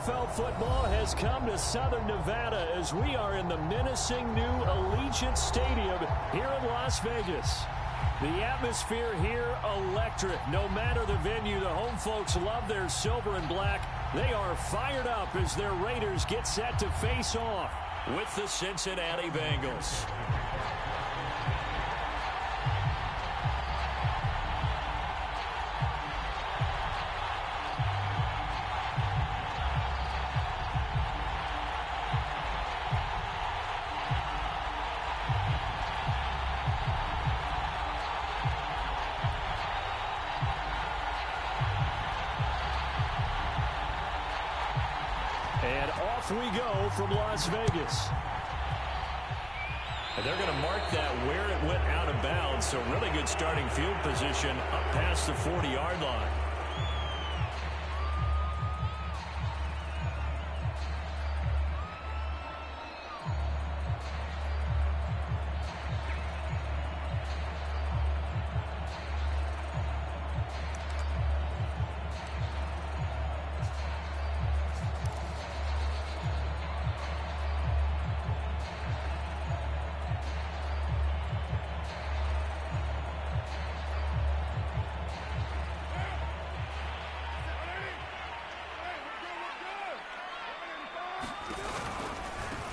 NFL football has come to Southern Nevada as we are in the menacing new Allegiant Stadium here in Las Vegas. The atmosphere here electric. No matter the venue, the home folks love their silver and black. They are fired up as their Raiders get set to face off with the Cincinnati Bengals. And off we go from Las Vegas. And they're going to mark that where it went out of bounds. So really good starting field position up past the 40-yard line.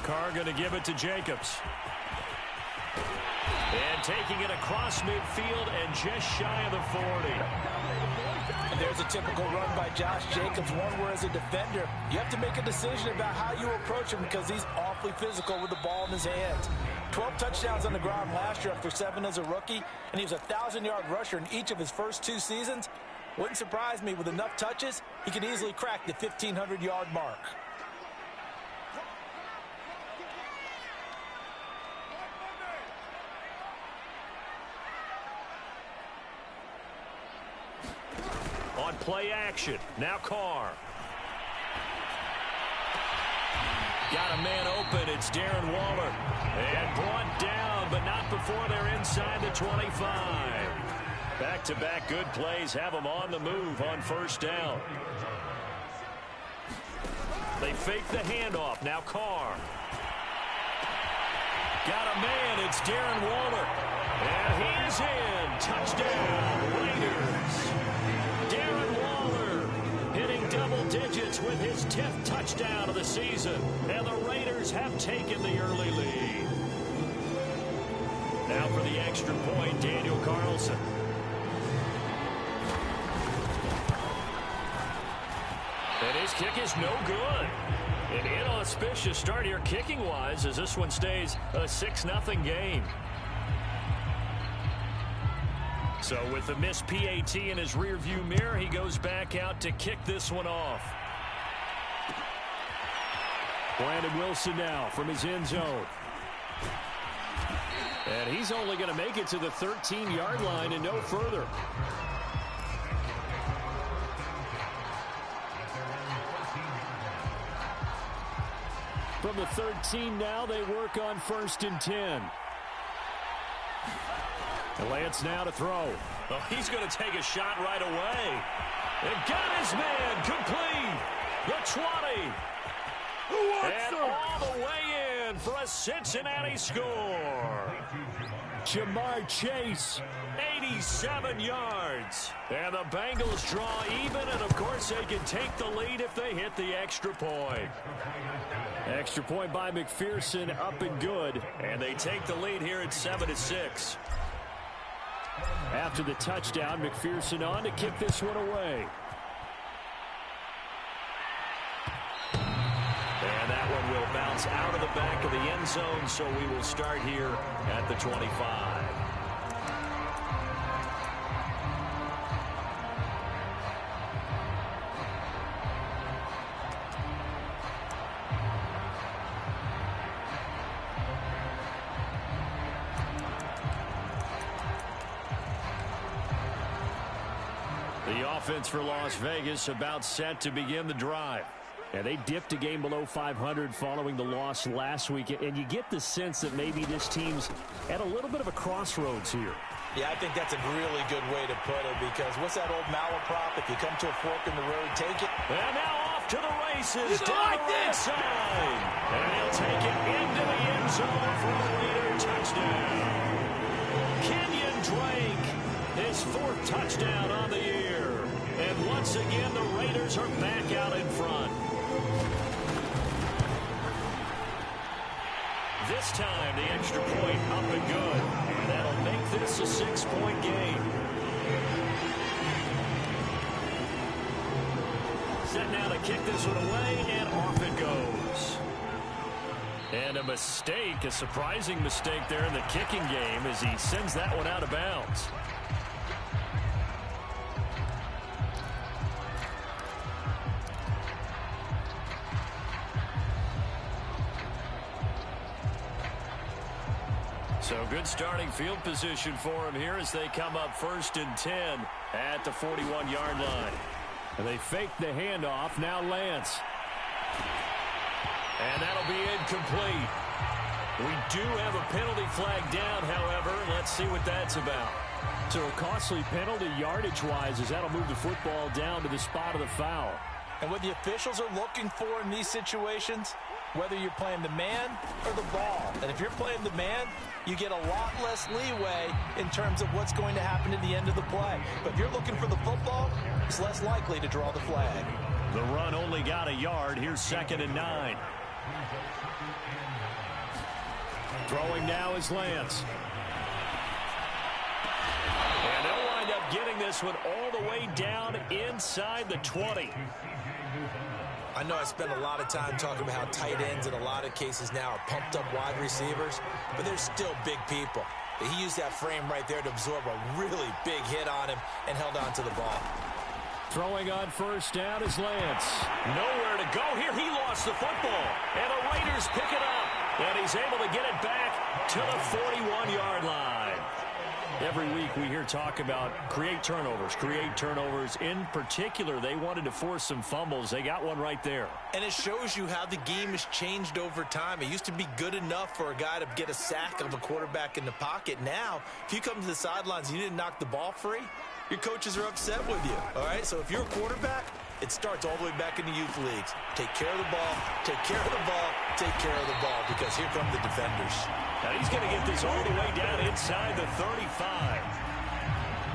Carr going to give it to Jacobs. And taking it across midfield and just shy of the 40. And there's a typical run by Josh Jacobs, one where as a defender, you have to make a decision about how you approach him because he's awfully physical with the ball in his hands. 12 touchdowns on the ground last year after 7 as a rookie, and he was a 1,000-yard rusher in each of his first 2 seasons. Wouldn't surprise me with enough touches, he could easily crack the 1,500-yard mark. On play action, now Carr. Got a man open, it's Darren Waller. And brought down, but not before they're inside the 25. Back-to-back good plays have them on the move on first down. They fake the handoff, now Carr. Got a man, it's Darren Waller. And he's in, touchdown, Raiders. Darren Waller hitting double digits with his 10th touchdown of the season. And the Raiders have taken the early lead. Now for the extra point, Daniel Carlson. And his kick is no good. An inauspicious start here kicking-wise as this one stays a 6-0 game. So with the missed PAT in his rearview mirror, he goes back out to kick this one off. Brandon Wilson now from his end zone. And he's only going to make it to the 13-yard line and no further. From the 13 now, they work on 1st and 10. Lance now to throw. Oh, he's going to take a shot right away. And got his man complete. The 20. And all the way in for a Cincinnati score. Jamar Chase, 87 yards. And the Bengals draw even, and of course they can take the lead if they hit the extra point. Extra point by McPherson, up and good. And they take the lead here at 7-6. After the touchdown, McPherson on to kick this one away. And that one will bounce out of the back of the end zone, so we will start here at the 25. The offense for Las Vegas about set to begin the drive. And they dipped a game below 500 following the loss last week. And you get the sense that maybe this team's at a little bit of a crossroads here. Yeah, I think that's a really good way to put it because what's that old malaprop? If you come to a fork in the road, take it. And now off to the races down the right side. And he'll take it into the end zone for a Raider touchdown. Kenyon Drake, his 4th touchdown on the year. And once again, the Raiders are back out in front. This time, the extra point up and good. And that'll make this a 6-point game. Set now to kick this one away, and off it goes. And a mistake, a surprising mistake there in the kicking game as he sends that one out of bounds. So good starting field position for him here as they come up 1st and 10 at the 41-yard line. And they fake the handoff. Now Lance. And that'll be incomplete. We do have a penalty flag down, however. Let's see what that's about. So a costly penalty yardage-wise as that'll move the football down to the spot of the foul. And what the officials are looking for in these situations, whether you're playing the man or the ball. And if you're playing the man, you get a lot less leeway in terms of what's going to happen at the end of the play. But if you're looking for the football, it's less likely to draw the flag. The run only got a yard. Here's 2nd and 9. Throwing now is Lance. And they'll wind up getting this one all the way down inside the 20. I know I spent a lot of time talking about how tight ends in a lot of cases now are pumped up wide receivers, but they're still big people. He used that frame right there to absorb a really big hit on him and held on to the ball. Throwing on 1st down is Lance. Nowhere to go here. He lost the football. And the Raiders pick it up. And he's able to get it back to the 41-yard line. Every week we hear talk about create turnovers. In particular, they wanted to force some fumbles. They got one right there. And it shows you how the game has changed over time. It used to be good enough for a guy to get a sack of a quarterback in the pocket. Now, if you come to the sidelines and you didn't knock the ball free, your coaches are upset with you. All right, so if you're a quarterback, it starts all the way back in the youth leagues. Take care of the ball, take care of the ball, take care of the ball, because here come the defenders. Now he's going to get this all the way down inside the 35.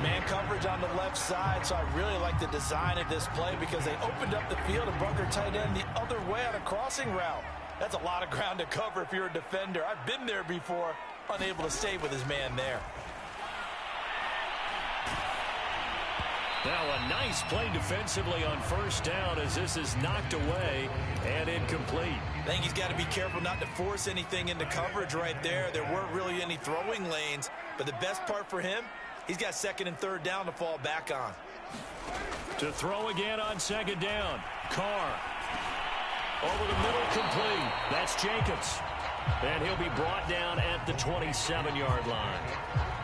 Man coverage on the left side, so I really like the design of this play because they opened up the field and brought their tight end the other way on a crossing route. That's a lot of ground to cover if you're a defender. I've been there before, unable to stay with his man there. Now a nice play defensively on 1st down as this is knocked away and incomplete. I think he's got to be careful not to force anything into coverage right there. There weren't really any throwing lanes, but the best part for him, he's got 2nd and 3rd down to fall back on. To throw again on 2nd down. Carr. Over the middle, complete. That's Jacobs. And he'll be brought down at the 27-yard line.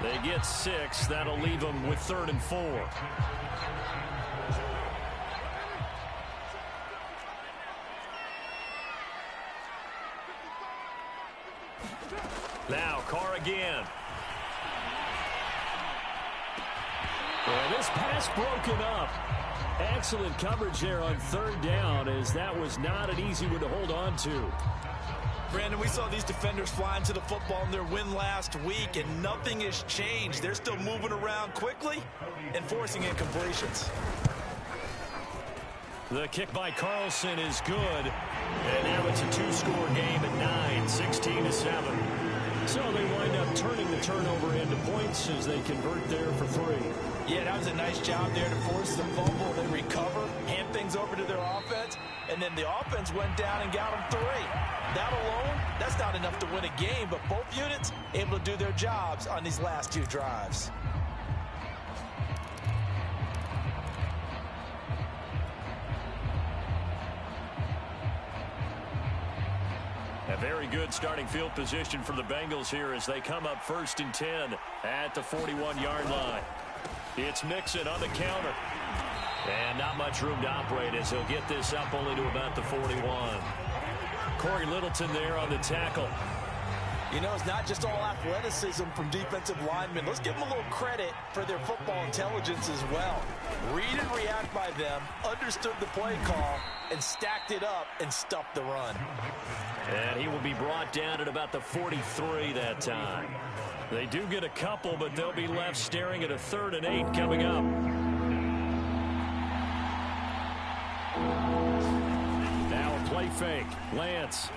They get 6. That'll leave them with 3rd and 4. Now Carr again. And this pass broken up. Excellent coverage there on 3rd down, as that was not an easy one to hold on to. Brandon, we saw these defenders flying to the football in their win last week, and nothing has changed. They're still moving around quickly and forcing incompletions. The kick by Carlson is good. And now it's a 2-score game at 9, 16-7. So they wind up turning the turnover into points as they convert there for 3. Yeah, that was a nice job there to force the fumble. They recover, hand things over to their offense, and then the offense went down and got them 3. That alone, that's not enough to win a game, but both units able to do their jobs on these last 2 drives. A very good starting field position for the Bengals here as they come up 1st and 10 at the 41-yard line. It's Mixon on the counter. And not much room to operate as he'll get this up only to about the 41. Corey Littleton there on the tackle. You know, it's not just all athleticism from defensive linemen. Let's give them a little credit for their football intelligence as well. Read and react by them, understood the play call, and stacked it up and stuffed the run. And he will be brought down at about the 43 that time. They do get a couple, but they'll be left staring at a 3rd and 8 coming up. Now a play fake. Lance.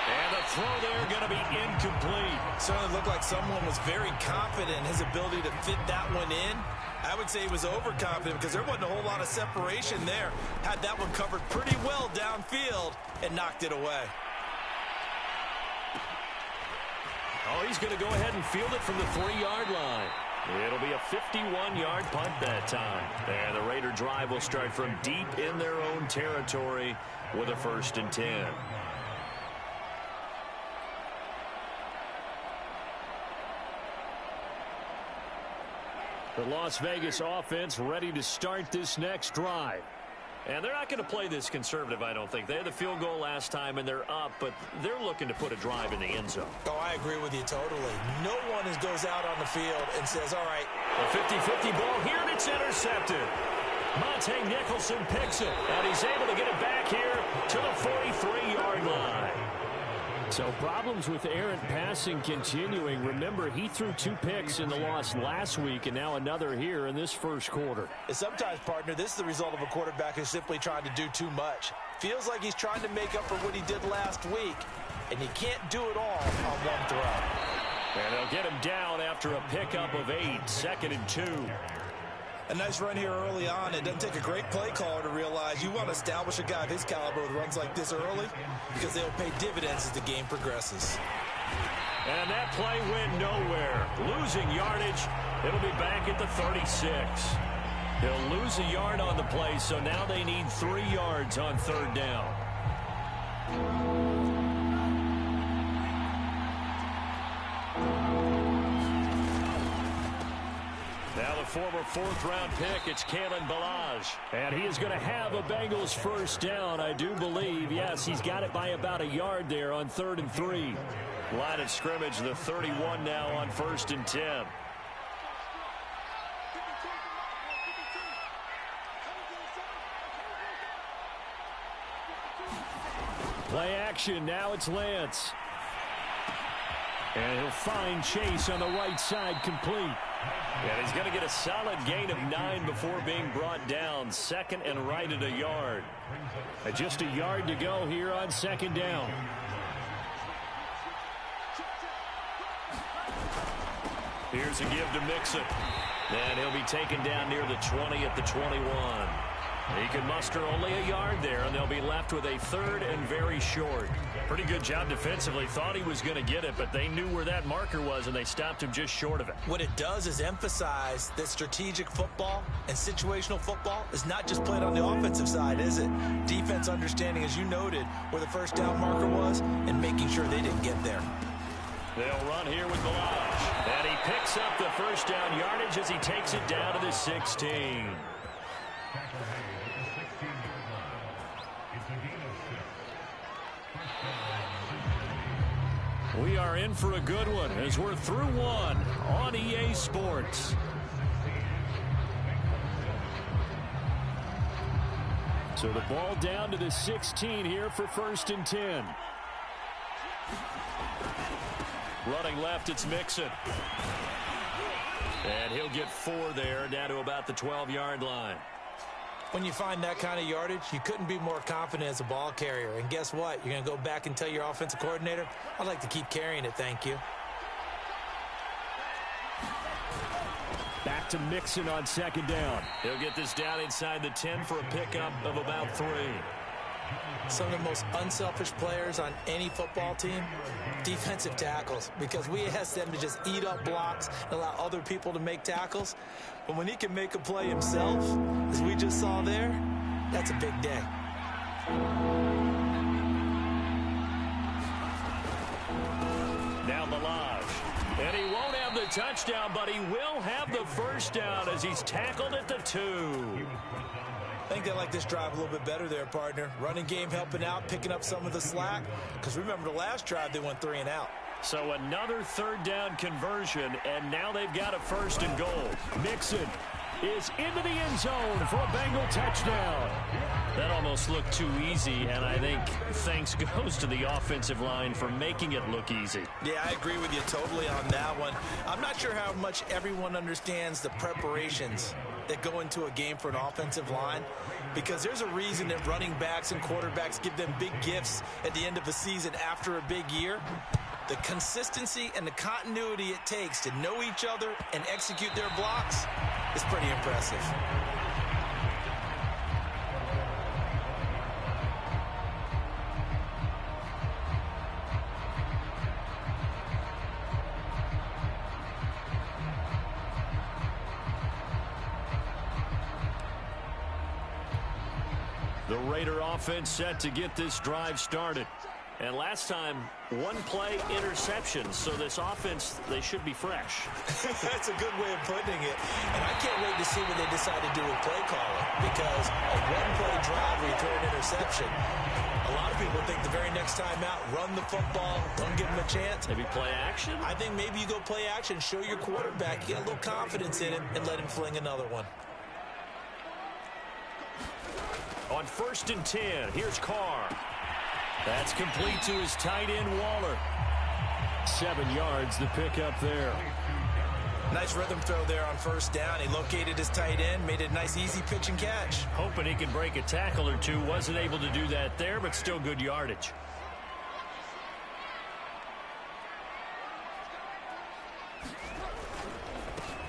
And the throw there going to be incomplete. Certainly looked like someone was very confident in his ability to fit that one in. I would say he was overconfident because there wasn't a whole lot of separation there. Had that one covered pretty well downfield and knocked it away. Oh, he's going to go ahead and field it from the 3-yard line. It'll be a 51-yard punt that time. And the Raider drive will start from deep in their own territory with a 1st and 10. The Las Vegas offense ready to start this next drive. And they're not going to play this conservative, I don't think. They had the field goal last time, and they're up, but they're looking to put a drive in the end zone. Oh, I agree with you totally. No one goes out on the field and says, all right. A 50-50 ball here, and it's intercepted. Monte Nicholson picks it, and he's able to get it back here to the 43-yard line. So problems with errant passing continuing. Remember, he threw 2 picks in the loss last week, and now another here in this first quarter. And sometimes, partner, this is the result of a quarterback who's simply trying to do too much. Feels like he's trying to make up for what he did last week, and you can't do it all on one throw. And they'll get him down after a pickup of 8, 2nd and 2. A nice run here early on. It doesn't take a great play caller to realize you want to establish a guy of his caliber with runs like this early because they'll pay dividends as the game progresses. And that play went nowhere. Losing yardage. It'll be back at the 36. He'll lose a yard on the play, so now they need 3 yards on 3rd down. Now the former 4th-round pick, it's Kalen Ballage. And he is going to have a Bengals 1st down, I do believe. Yes, he's got it by about a yard there on 3rd and 3. Line of scrimmage, the 31 now on 1st and 10. Play action, now it's Lance. And he'll find Chase on the right side, complete. And he's going to get a solid gain of 9 before being brought down. 2nd and right at a yard. Just a yard to go here on 2nd down. Here's a give to Mixon. And he'll be taken down near the 20 at the 21. He can muster only a yard there, and they'll be left with a 3rd and very short. Pretty good job defensively. Thought he was going to get it, but they knew where that marker was, and they stopped him just short of it. What it does is emphasize that strategic football and situational football is not just played on the offensive side, is it? Defense understanding, as you noted, where the 1st down marker was and making sure they didn't get there. They'll run here with Ballage. And he picks up the 1st down yardage as he takes it down to the 16. We are in for a good one as we're through one on EA Sports. So the ball down to the 16 here for 1st and 10. Running left, it's Mixon. And he'll get 4 there, down to about the 12-yard line. When you find that kind of yardage, you couldn't be more confident as a ball carrier. And guess what? You're going to go back and tell your offensive coordinator, I'd like to keep carrying it, thank you. Back to Mixon on 2nd down. He'll get this down inside the 10 for a pickup of about 3. Some of the most unselfish players on any football team, defensive tackles, because we ask them to just eat up blocks and allow other people to make tackles. But when he can make a play himself, as we just saw there, that's a big day. Now Ballage. And he won't have the touchdown, but he will have the 1st down as he's tackled at the 2. I think they like this drive a little bit better there, partner. Running game helping out, picking up some of the slack. Because remember the last drive, they went 3 and out. So another 3rd down conversion, and now they've got a 1st and goal. Mixon is into the end zone for a Bengal touchdown. That almost looked too easy, and I think thanks goes to the offensive line for making it look easy. Yeah, I agree with you totally on that one. I'm not sure how much everyone understands the preparations that go into a game for an offensive line, because there's a reason that running backs and quarterbacks give them big gifts at the end of the season after a big year. The consistency and the continuity it takes to know each other and execute their blocks is pretty impressive. The Raider offense set to get this drive started. And last time, one play interception. So this offense, they should be fresh. That's a good way of putting it. And I can't wait to see what they decide to do with play calling, because a one-play drive where you throw an interception, a lot of people think the very next time out, run the football, don't give them a chance. Maybe play action? I think maybe you go play action, show your quarterback, get a little confidence in him, and let him fling another one. On 1st and 10, here's Carr. That's complete to his tight end, Waller. 7 yards, the pickup there. Nice rhythm throw there on 1st down. He located his tight end, made it a nice, easy pitch and catch. Hoping he could break a tackle or two. Wasn't able to do that there, but still good yardage.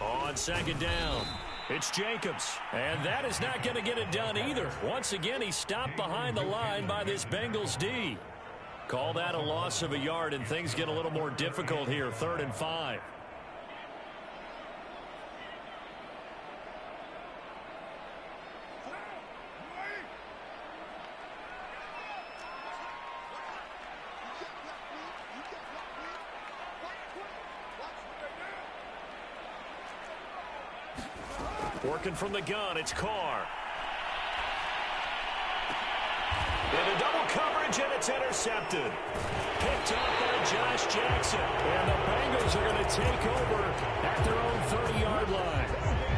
On 2nd down, it's Jacobs. And that is not going to get it done either. Once again, he's stopped behind the line by this Bengals D. Call that a loss of a yard, and things get a little more difficult here. 3rd and 5. Working from the gun, it's Carr. Into double coverage, and it's intercepted. Picked up by Josh Jackson. And the Bengals are going to take over at their own 30-yard line.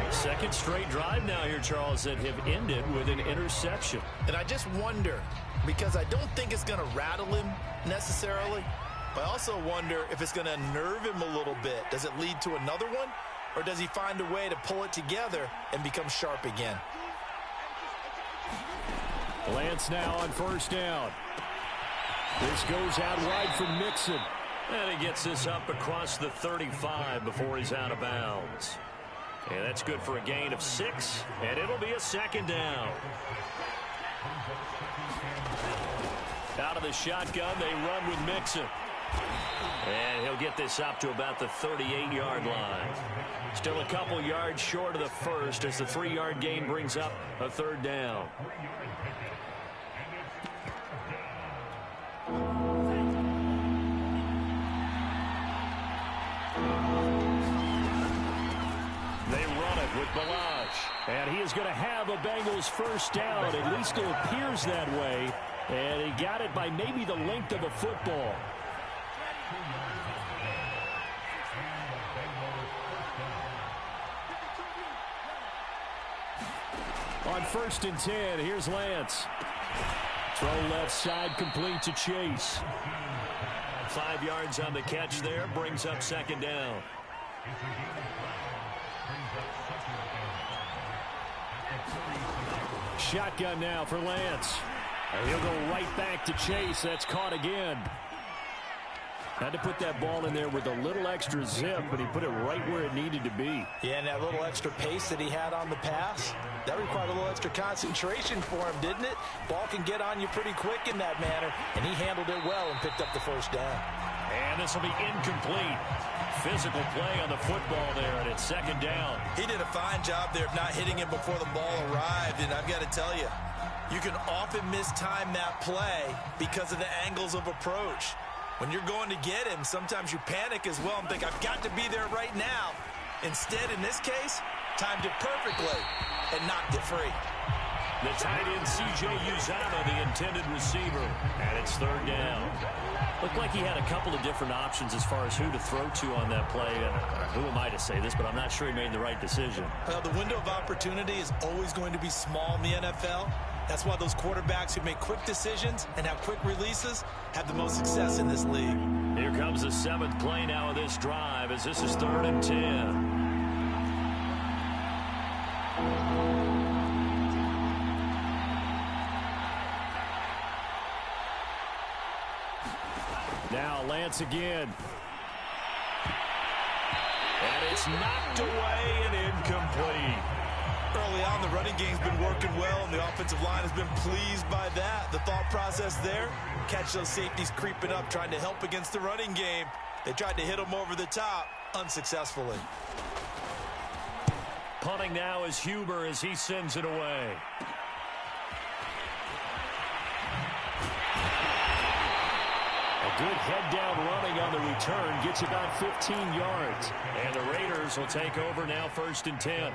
2nd straight drive now here, Charles, that have ended with an interception. And I just wonder, because I don't think it's going to rattle him necessarily, but I also wonder if it's going to nerve him a little bit. Does it lead to another one? Or does he find a way to pull it together and become sharp again? Lance now on 1st down. This goes out wide for Mixon. And he gets this up across the 35 before he's out of bounds. And that's good for a gain of 6. And it'll be a 2nd down. Out of the shotgun, they run with Mixon. And he'll get this up to about the 38-yard line. Still a couple yards short of the first as the 3-yard gain brings up a 3rd down. They run it with Balaj. And he is going to have a Bengals 1st down. At least it appears that way. And he got it by maybe the length of a football. On 1st and 10, here's Lance. Throw left side, complete to Chase. 5 yards on the catch there, brings up 2nd down. Shotgun now for Lance. And he'll go right back to Chase. That's caught again. Had to put that ball in there with a little extra zip, but he put it right where it needed to be. Yeah, and that little extra pace that he had on the pass, that required a little extra concentration for him, didn't it? Ball can get on you pretty quick in that manner, and he handled it well and picked up the 1st down. And this will be incomplete. Physical play on the football there, and it's 2nd down. He did a fine job there of not hitting it before the ball arrived, and I've got to tell you, you can often mistime that play because of the angles of approach. When you're going to get him, sometimes you panic as well and think, I've got to be there right now. Instead, in this case, timed it perfectly and knocked it free. The tight end, C.J. Uzama, the intended receiver. And it's third down. Looked like he had a couple of different options as far as who to throw to on that play. Who am I to say this, but I'm not sure he made the right decision. Well, the window of opportunity is always going to be small in the NFL. That's why those quarterbacks who make quick decisions and have quick releases have the most success in this league. Here comes the 7th play now of this drive as this is 3rd and 10. Now Lance again. And it's knocked away and incomplete. Early on, the running game's been working well, and the offensive line has been pleased by that. The thought process there, catch those safeties creeping up, trying to help against the running game. They tried to hit them over the top, unsuccessfully. Punting now is Huber as he sends it away. A good head-down running on the return gets about 15 yards. And the Raiders will take over now 1st and 10.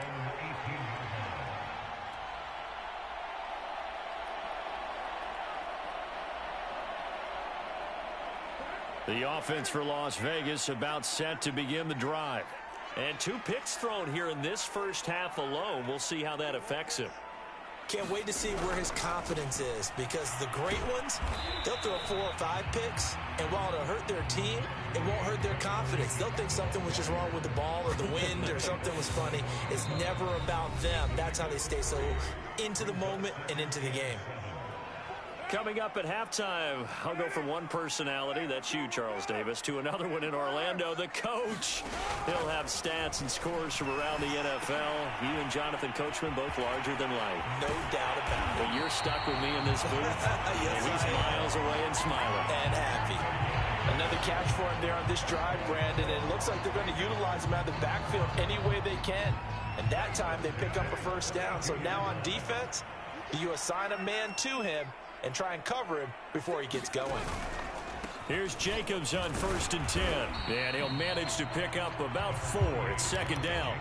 The offense for Las Vegas about set to begin the drive. And 2 picks thrown here in this first half alone. We'll see how that affects him. Can't wait to see where his confidence is, because the great ones, they'll throw 4 or 5 picks, and while it'll hurt their team, it won't hurt their confidence. They'll think something was just wrong with the ball or the wind or something was funny. It's never about them. That's how they stay so into the moment and into the game. Coming up at halftime, I'll go from one personality, that's you, Charles Davis, to another one in Orlando, the coach. He'll have stats and scores from around the NFL. You and Jonathan Coachman, both larger than life. No doubt about it. But you're stuck with me in this booth. Yes, and he's miles away and smiling. And happy. Another catch for him there on this drive, Brandon, and it looks like they're going to utilize him out of the backfield any way they can. And that time they pick up a first down. So now on defense, you assign a man to him and try and cover him before he gets going. Here's Jacobs on 1st and 10. And he'll manage to pick up about 4. It's 2nd down.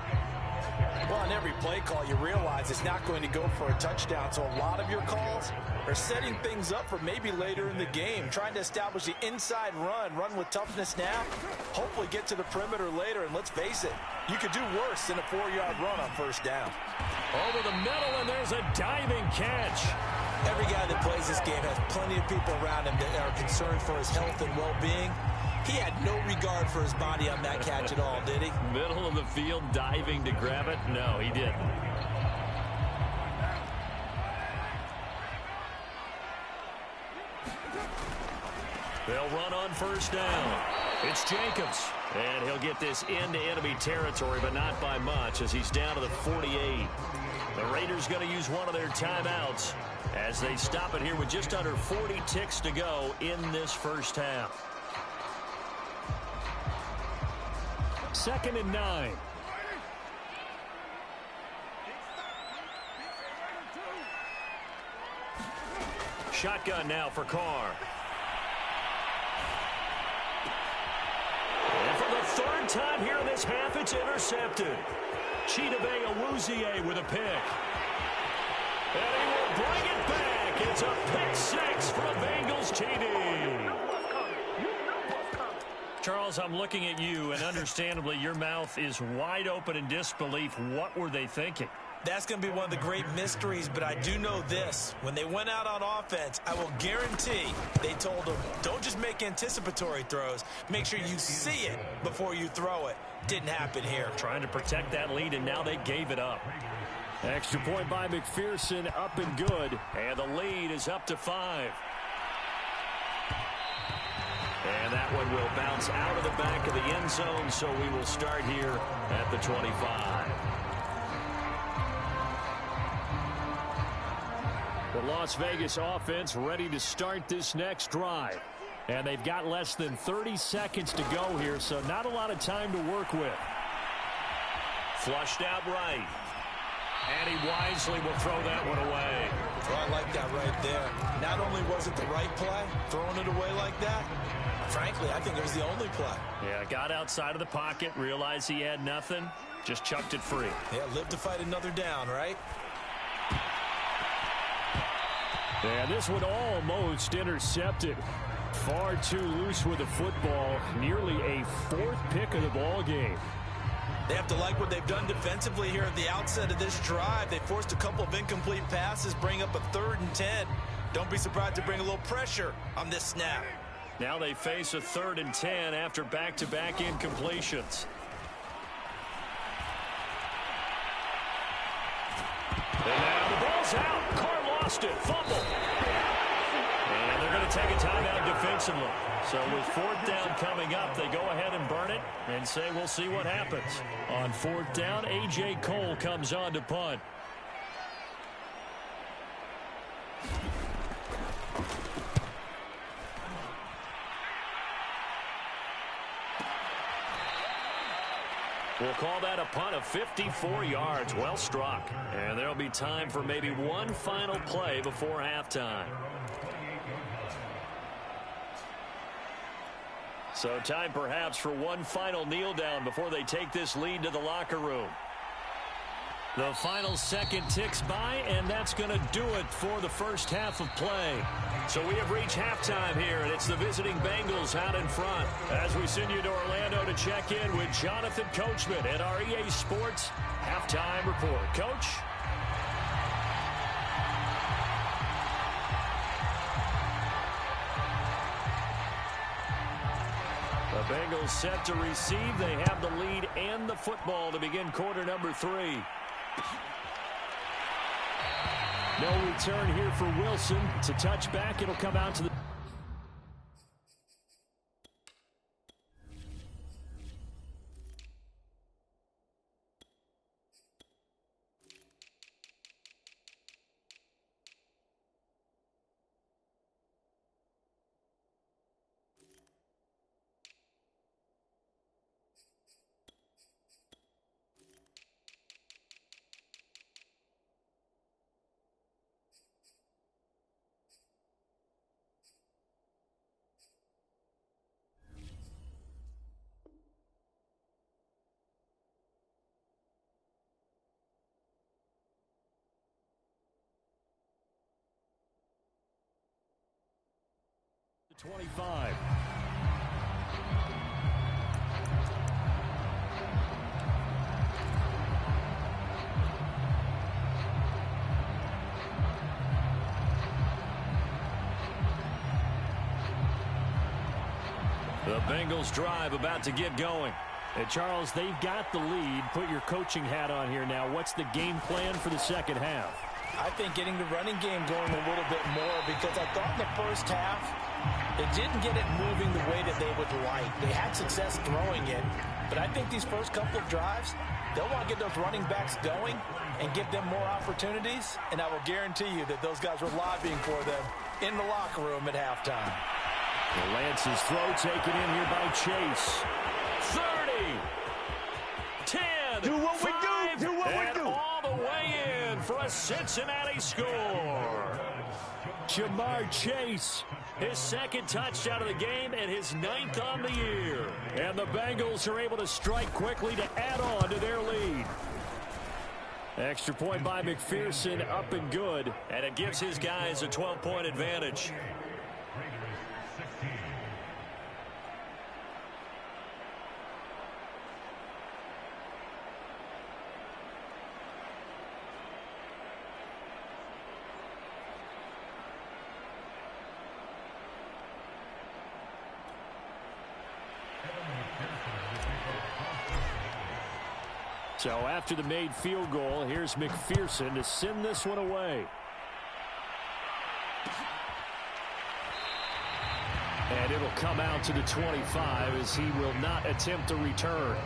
Well, on every play call, you realize it's not going to go for a touchdown. So a lot of your calls are setting things up for maybe later in the game, trying to establish the inside run with toughness now, hopefully get to the perimeter later. And let's face it, you could do worse than a 4-yard run on 1st down. Over the middle, and there's a diving catch. Every guy that plays this game has plenty of people around him that are concerned for his health and well-being. He had no regard for his body on that catch at all, did he? Middle of the field, diving to grab it? No, he didn't. They'll run on 1st down. It's Jacobs. And he'll get this into enemy territory, but not by much, as he's down to the 48. The Raiders going to use one of their timeouts as they stop it here with just under 40 ticks to go in this first half. 2nd and 9. Shotgun now for Carr. And for the 3rd time here in this half, it's intercepted. Chidobe Awuzie with a pick. And he will bring it back. It's a pick 6 for a Bengals TD. Charles, I'm looking at you, and understandably, your mouth is wide open in disbelief. What were they thinking? That's going to be one of the great mysteries, but I do know this. When they went out on offense, I will guarantee they told them, don't just make anticipatory throws. Make sure you see it before you throw it. Didn't happen here. Trying to protect that lead, and now they gave it up. Extra point by McPherson, up and good. And the lead is up to 5. And that one will bounce out of the back of the end zone, so we will start here at the 25. The Las Vegas offense ready to start this next drive. And they've got less than 30 seconds to go here, so not a lot of time to work with. Flushed out right. And he wisely will throw that one away. Well, I like that right there. Not only was it the right play, throwing it away like that, frankly, I think it was the only play. Yeah, got outside of the pocket, realized he had nothing, just chucked it free. Yeah, live to fight another down, right? And this one almost intercepted. Far too loose with the football. Nearly a fourth pick of the ball game. They have to like what they've done defensively here at the outset of this drive. They forced a couple of incomplete passes, bring up a 3rd and 10. Don't be surprised to bring a little pressure on this snap. Now they face a 3rd and 10 after back-to-back incompletions. And now the ball's out. Carr lost it. Fumble. And they're going to take a timeout defensively. So with 4th down coming up, they go ahead and burn it and say we'll see what happens. On 4th down, A.J. Cole comes on to punt. We'll call that a punt of 54 yards. Well struck. And there'll be time for maybe one final play before halftime. So time perhaps for one final kneel down before they take this lead to the locker room. The final second ticks by, and that's going to do it for the first half of play. So we have reached halftime here, and it's the visiting Bengals out in front. As we send you to Orlando to check in with Jonathan Coachman at our EA Sports Halftime Report. Coach? The Bengals set to receive. They have the lead and the football to begin quarter number 3. No return here for Wilson. To touch back, it'll come out to the... to 25. The Bengals drive about to get going. And Charles, they've got the lead. Put your coaching hat on here now. What's the game plan for the second half? I think getting the running game going a little bit more, because I thought in the first half they didn't get it moving the way that they would like. They had success throwing it, but I think these first couple of drives, they'll want to get those running backs going and give them more opportunities, and I will guarantee you that those guys were lobbying for them in the locker room at halftime. Lance's throw taken in here by Chase. 30, 10, do what 5, we do, do what we do. All the way in for a Cincinnati score. Jamar Chase, his second touchdown of the game and his 9th on the year. And the Bengals are able to strike quickly to add on to their lead. Extra point by McPherson, up and good. And it gives his guys a 12-point advantage. So after the made field goal, here's McPherson to send this one away. And it'll come out to the 25 as he will not attempt a return.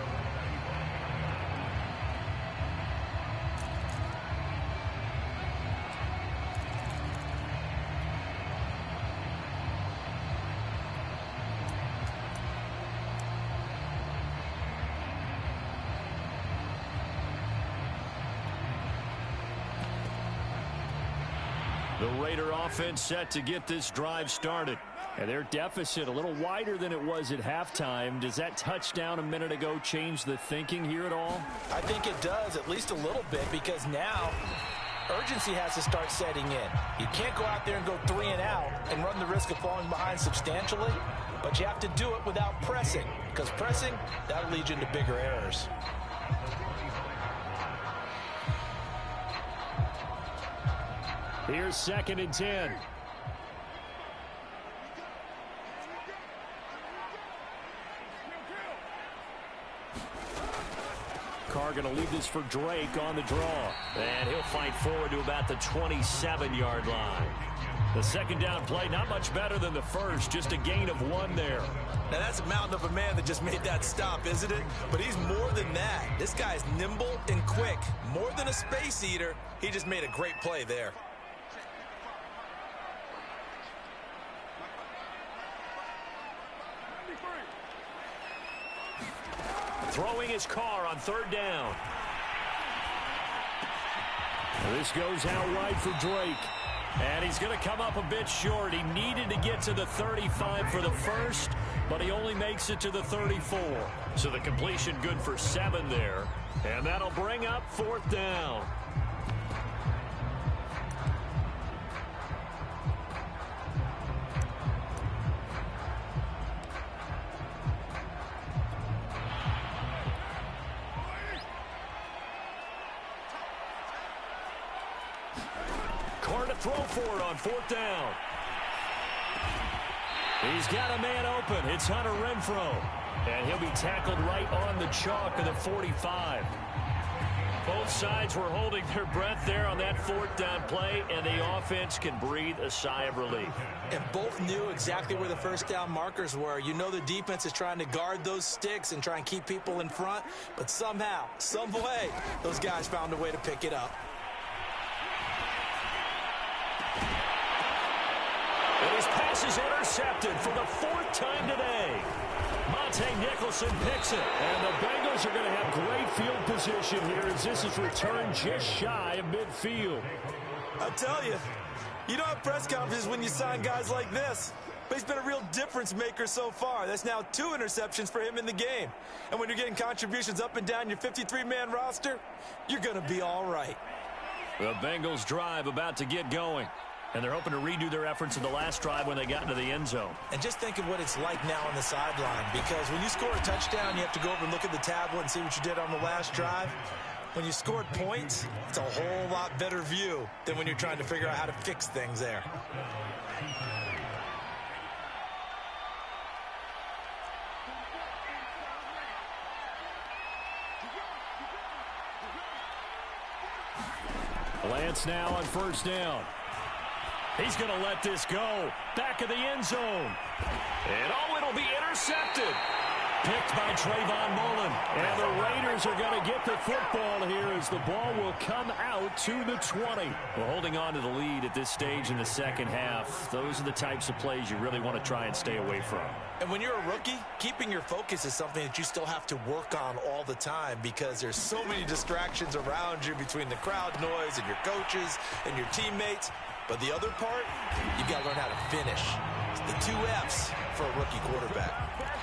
The Raider offense set to get this drive started. And their deficit a little wider than it was at halftime. Does that touchdown a minute ago change the thinking here at all? I think it does, at least a little bit, because now urgency has to start setting in. You can't go out there and go 3 and out and run the risk of falling behind substantially, but you have to do it without pressing, because pressing, that'll lead you into bigger errors. Here's 2nd and 10. Carr going to leave this for Drake on the draw. And he'll fight forward to about the 27-yard line. The 2nd down play, not much better than the first, just a gain of 1 there. Now that's a mountain of a man that just made that stop, isn't it? But he's more than that. This guy's nimble and quick. More than a space eater, he just made a great play there. Throwing his Carr on 3rd down. This goes out wide for Drake. And he's going to come up a bit short. He needed to get to the 35 for the first, but he only makes it to the 34. So the completion good for 7 there. And that'll bring up 4th down. Carr to throw for it on 4th down. He's got a man open. It's Hunter Renfrow. And he'll be tackled right on the chalk of the 45. Both sides were holding their breath there on that 4th down play, and the offense can breathe a sigh of relief. And both knew exactly where the 1st down markers were. You know the defense is trying to guard those sticks and try and keep people in front, but somehow, some way, those guys found a way to pick it up. And his pass is intercepted for the 4th time today. Monte Nicholson picks it. And the Bengals are going to have great field position here as this is returned just shy of midfield. I'll tell you, you don't have press conferences when you sign guys like this. But he's been a real difference maker so far. That's now 2 interceptions for him in the game. And when you're getting contributions up and down your 53-man roster, you're going to be all right. The Bengals drive about to get going. And they're hoping to redo their efforts in the last drive when they got into the end zone. And just think of what it's like now on the sideline. Because when you score a touchdown, you have to go over and look at the tablet and see what you did on the last drive. When you scored points, it's a whole lot better view than when you're trying to figure out how to fix things there. Lance now on 1st down. He's going to let this go. Back of the end zone. And oh, it'll be intercepted. Picked by Trayvon Mullen. And the Raiders are going to get the football here as the ball will come out to the 20. Well, holding on to the lead at this stage in the 2nd half, those are the types of plays you really want to try and stay away from. And when you're a rookie, keeping your focus is something that you still have to work on all the time because there's so many distractions around you between the crowd noise and your coaches and your teammates. But the other part, you've got to learn how to finish. It's the 2 F's for a rookie quarterback.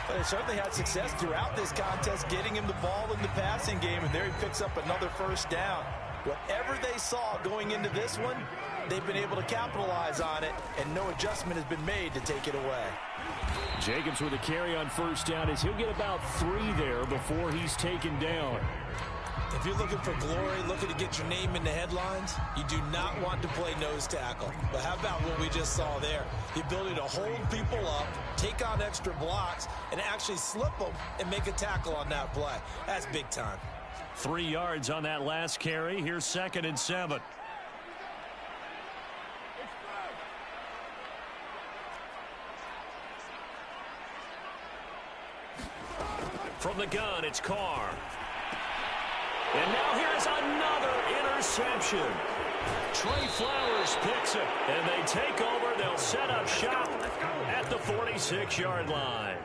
But they certainly had success throughout this contest, getting him the ball in the passing game, and there he picks up another 1st down. Whatever they saw going into this one, they've been able to capitalize on it, and no adjustment has been made to take it away. Jacobs with a carry on 1st down as he'll get about 3 there before he's taken down. If you're looking for glory, looking to get your name in the headlines, you do not want to play nose tackle. But how about what we just saw there? The ability to hold people up, take on extra blocks, and actually slip them and make a tackle on that play. That's big time. 3 yards on that last carry. Here's 2nd and 7. From the gun, it's Carr. And now here's another interception. Trey Flowers picks it, and they take over. They'll set up shop at the 46-yard line.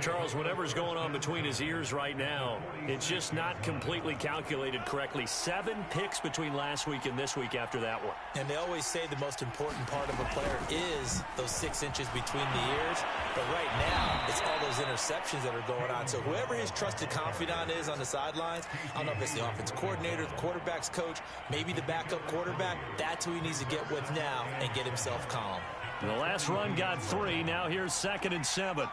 Charles, whatever's going on between his ears right now, it's just not completely calculated correctly. 7 picks between last week and this week after that one. And they always say the most important part of a player is those 6 inches between the ears. But right now, it's all those interceptions that are going on. So whoever his trusted confidant is on the sidelines, I don't know if it's the offensive coordinator, the quarterback's coach, maybe the backup quarterback, that's who he needs to get with now and get himself calm. The last run got 3. Now here's 2nd and 7.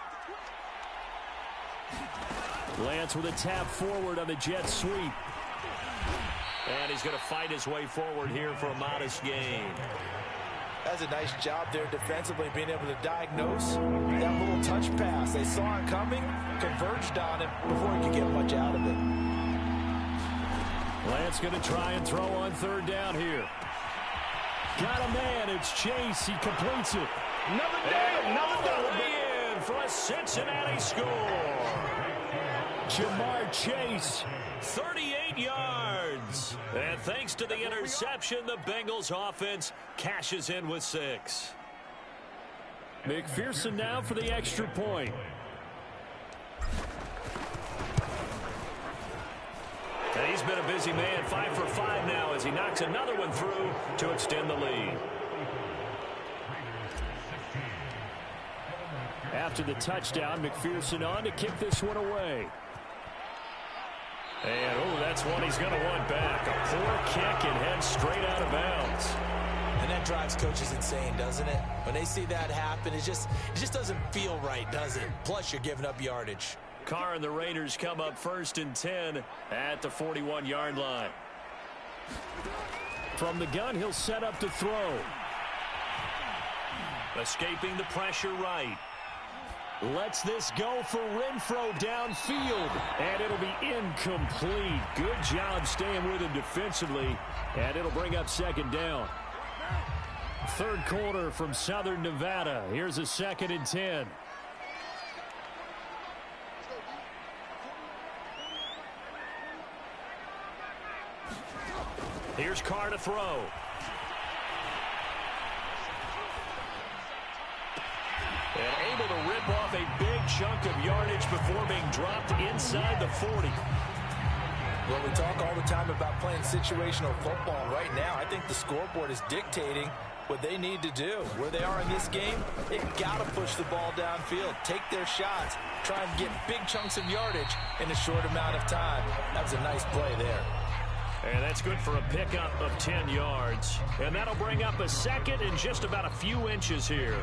Lance with a tap forward on the jet sweep. And he's going to fight his way forward here for a modest gain. That's a nice job there defensively, being able to diagnose that little touch pass. They saw it coming, converged on it before he could get much out of it. Lance going to try and throw on 3rd down here. Got a man. It's Chase. He completes it. Another day in for a Cincinnati score. Jamar Chase, 38 yards. And thanks to the interception, the Bengals offense cashes in with 6. McPherson now for the extra point. And he's been a busy man, 5 for 5 now as he knocks another one through to extend the lead. After the touchdown, McPherson on to kick this one away. And, oh, that's one he's going to want back. A poor kick and heads straight out of bounds. And that drives coaches insane, doesn't it? When they see that happen, it just doesn't feel right, does it? Plus, you're giving up yardage. Carr and the Raiders come up 1st and 10 at the 41-yard line. From the gun, he'll set up to throw. Escaping the pressure right. Lets this go for Renfro downfield. And it'll be incomplete. Good job staying with him defensively. And it'll bring up 2nd down. 3rd quarter from Southern Nevada. Here's a 2nd and 10. Here's Carr to throw. And able to rip off a big chunk of yardage before being dropped inside the 40. Well, we talk all the time about playing situational football. Right now, I think the scoreboard is dictating what they need to do. Where they are in this game, they've got to push the ball downfield, take their shots, try and get big chunks of yardage in a short amount of time. That was a nice play there. And that's good for a pickup of 10 yards. And that'll bring up a 2nd and just about a few inches here.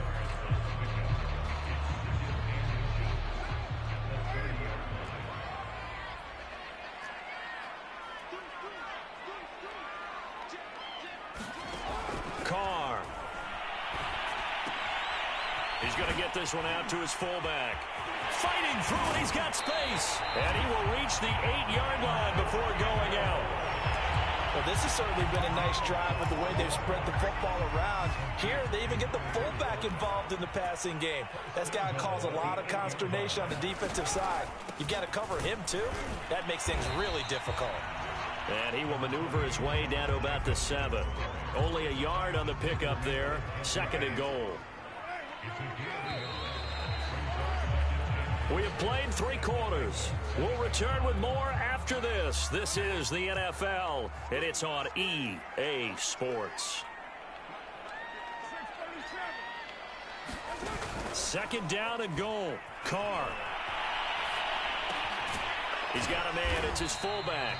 Carr. He's going to get this one out to his fullback. Fighting through it, he's got space. And he will reach the 8-yard line before going out. Well, this has certainly been a nice drive with the way they've spread the football around. Here, they even get the fullback involved in the passing game. That's got to cause a lot of consternation on the defensive side. You've got to cover him, too. That makes things really difficult. And he will maneuver his way down to about the 7. Only a yard on the pickup there. 2nd and goal. We have played 3 quarters. We'll return with more after this. This is the NFL, and it's on EA Sports. 2nd down and goal. Carr. He's got a man. It's his fullback.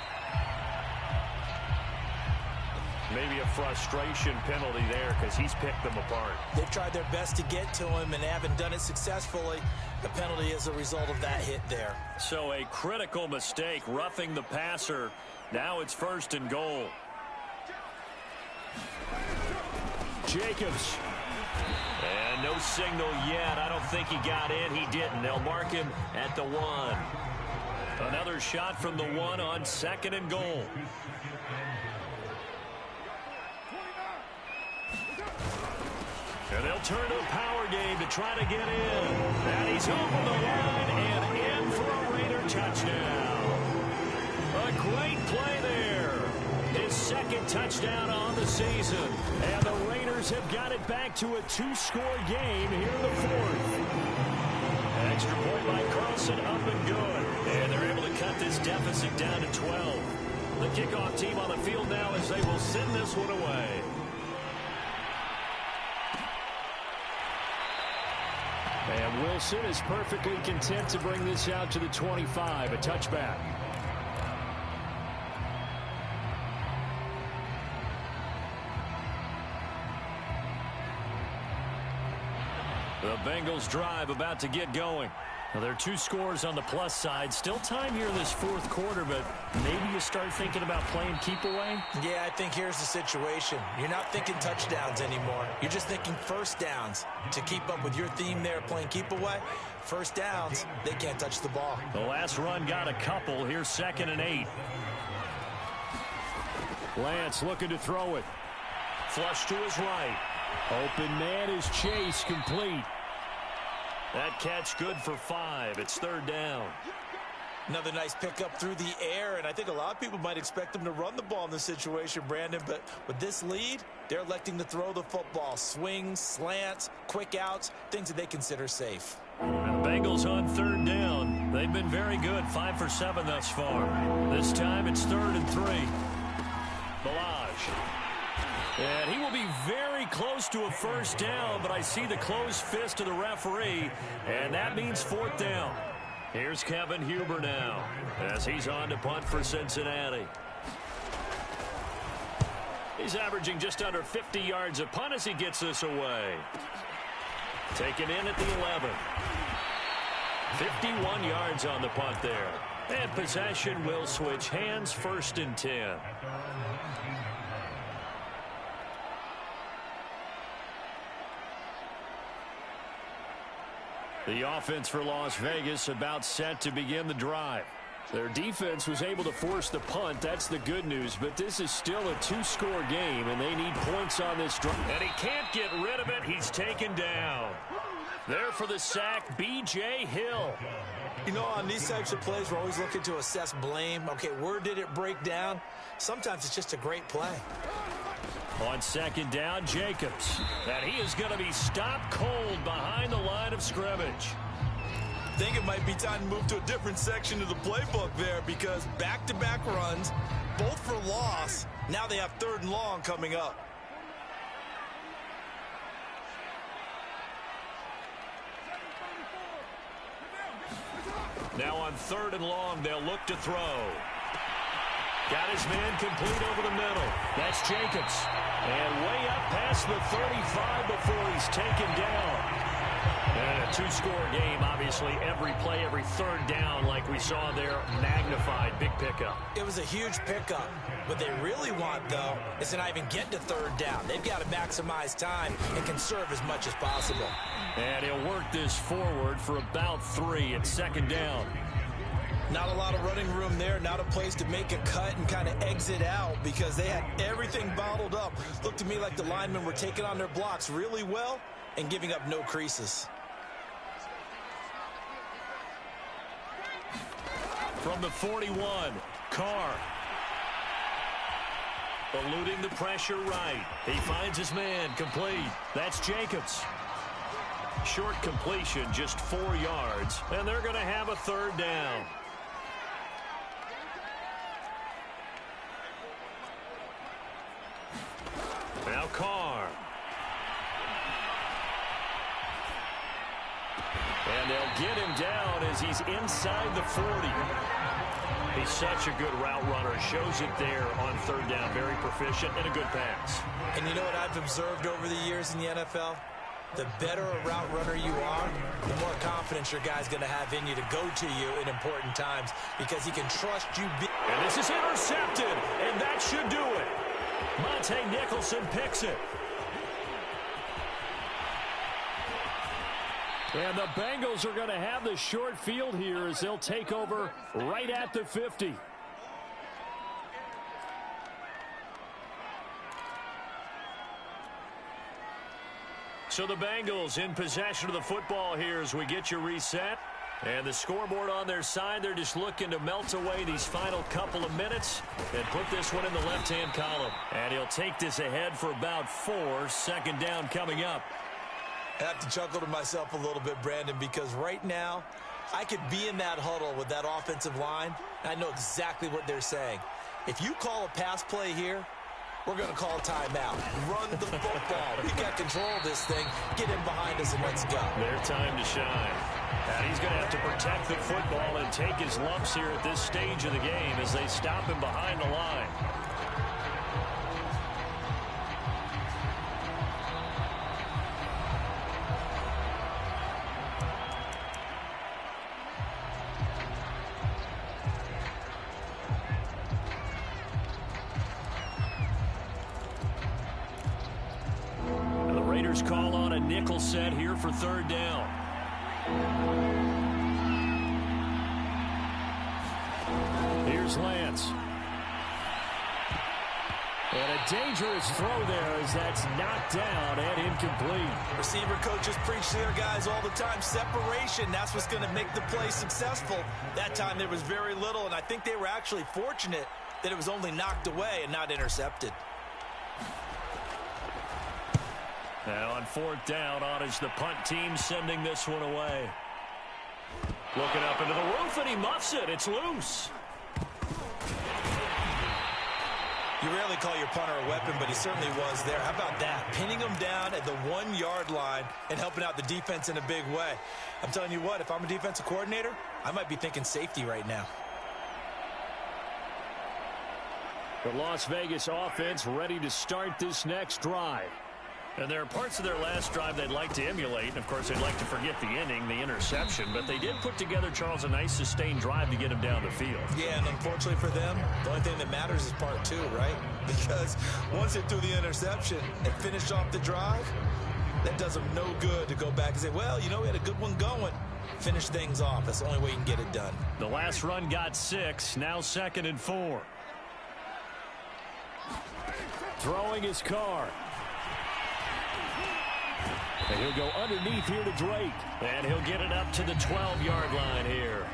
Maybe a frustration penalty there because he's picked them apart. They've tried their best to get to him and haven't done it successfully. The penalty is a result of that hit there. So a critical mistake, roughing the passer. Now it's 1st and goal. Jacobs. And no signal yet. I don't think he got in. He didn't. They'll mark him at the 1. Another shot from the 1 on 2nd and goal. And they'll turn to a power game to try to get in. And he's over the line and in for a Raider touchdown. A great play there. His 2nd touchdown on the season. And the Raiders have got it back to a 2-score game here in the 4th. Extra point by Carlson, up and good. And they're able to cut this deficit down to 12. The kickoff team on the field now as they will send this one away. And Wilson is perfectly content to bring this out to the 25, a touchback. The Bengals drive about to get going. Well, there are two scores on the plus side. Still time here in this fourth quarter, but maybe you start thinking about playing keep away? Yeah, I think here's the situation. You're not thinking touchdowns anymore. You're just thinking first downs. To keep up with your theme there, playing keep away, first downs, they can't touch the ball. The last run got a couple. Here's 2nd and 8. Lance looking to throw it. Flush to his right. Open man is Chase, complete. That catch good for 5. It's 3rd down. Another nice pickup through the air, and I think a lot of people might expect them to run the ball in this situation, Brandon, but with this lead, they're electing to throw the football. Swings, slants, quick outs, things that they consider safe. And the Bengals on 3rd down. They've been very good, 5 for 7 thus far. This time it's 3rd and 3. Balaj. And he will be very close to a first down, but I see the closed fist of the referee, and that means 4th down. Here's Kevin Huber now as he's on to punt for Cincinnati. He's averaging just under 50 yards a punt as he gets this away. Taken in at the 11. 51 yards on the punt there. And possession will switch hands, 1st and 10. The offense for Las Vegas about set to begin the drive. Their defense was able to force the punt. That's the good news. But this is still a 2-score game, and they need points on this drive. And he can't get rid of it. He's taken down. There for the sack, B.J. Hill. You know, on these types of plays, we're always looking to assess blame. Okay, where did it break down? Sometimes it's just a great play. On 2nd down, Jacobs. And he is going to be stopped cold behind the line of scrimmage. I think it might be time to move to a different section of the playbook there, because back-to-back runs, both for loss. Now they have 3rd and long coming up. Now on 3rd and long, they'll look to throw. Got his man complete over the middle. That's Jacobs. And way up past the 35 before he's taken down. And a 2-score game, obviously. Every play, every 3rd down, like we saw there, magnified. Big pickup. It was a huge pickup. What they really want, though, is to not even get to 3rd down. They've got to maximize time and conserve as much as possible. And he'll work this forward for about 3 at 2nd down. Not a lot of running room there, not a place to make a cut and kind of exit out, because they had everything bottled up. Looked to me like the linemen were taking on their blocks really well and giving up no creases. From the 41, Carr. Eluding the pressure right. He finds his man, complete. That's Jacobs. Short completion, just 4 yards, and they're going to have a 3rd down. Now Carr. And they'll get him down as he's inside the 40. He's such a good route runner. Shows it there on 3rd down. Very proficient and a good pass. And you know what I've observed over the years in the NFL? The better a route runner you are, the more confidence your guy's going to have in you to go to you in important times, because he can trust you. And this is intercepted, and that should do it. Monte Nicholson picks it. And the Bengals are going to have the short field here as they'll take over right at the 50. So the Bengals in possession of the football here as we get you reset. And the scoreboard on their side, they're just looking to melt away these final couple of minutes and put this one in the left-hand column. And he'll take this ahead for about 4. 2nd down coming up. I have to chuckle to myself a little bit, Brandon, because right now I could be in that huddle with that offensive line, and I know exactly what they're saying. If you call a pass play here, we're going to call timeout. Run the football. We got control of this thing. Get in behind us and let's go. Their time to shine. And he's going to have to protect the football and take his lumps here at this stage of the game as they stop him behind the line. Call on a nickel set here for third down. Here's Lance. And a dangerous throw there as that's knocked down and incomplete. Receiver coaches preach to their guys all the time. Separation, that's what's going to make the play successful. That time there was very little, and I think they were actually fortunate that it was only knocked away and not intercepted. Now on fourth down, on is the punt team sending this one away. Looking up into the roof, and he muffs it. It's loose. You rarely call your punter a weapon, but he certainly was there. How about that? Pinning him down at the 1-yard line and helping out the defense in a big way. I'm telling you what, if I'm a defensive coordinator, I might be thinking safety right now. The Las Vegas offense ready to start this next drive. And there are parts of their last drive they'd like to emulate. And, of course, they'd like to forget the inning, the interception. But they did put together, Charles, a nice sustained drive to get him down the field. Yeah, and unfortunately for them, the only thing that matters is part two, right? Because once they threw the interception and finished off the drive, that does them no good to go back and say, well, you know, we had a good one going. Finish things off. That's the only way you can get it done. The last run got 6. Now 2nd and 4. Throwing his Carr. And he'll go underneath here to Drake. And he'll get it up to the 12-yard line here.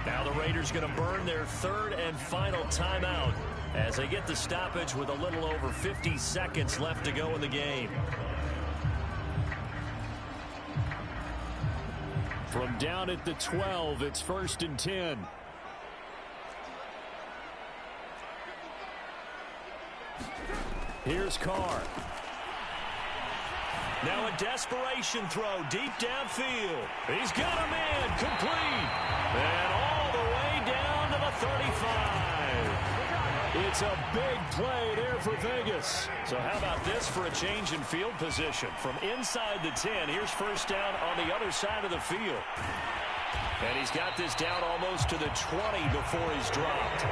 Now the Raiders going to burn their 3rd and final timeout as they get the stoppage with a little over 50 seconds left to go in the game. From down at the 12, it's 1st and 10. Here's Carr. Now a desperation throw deep downfield. He's got a man complete. And all the way down to the 35. It's a big play there for Vegas. So how about this for a change in field position? From inside the 10, here's first down on the other side of the field. And he's got this down almost to the 20 before he's dropped.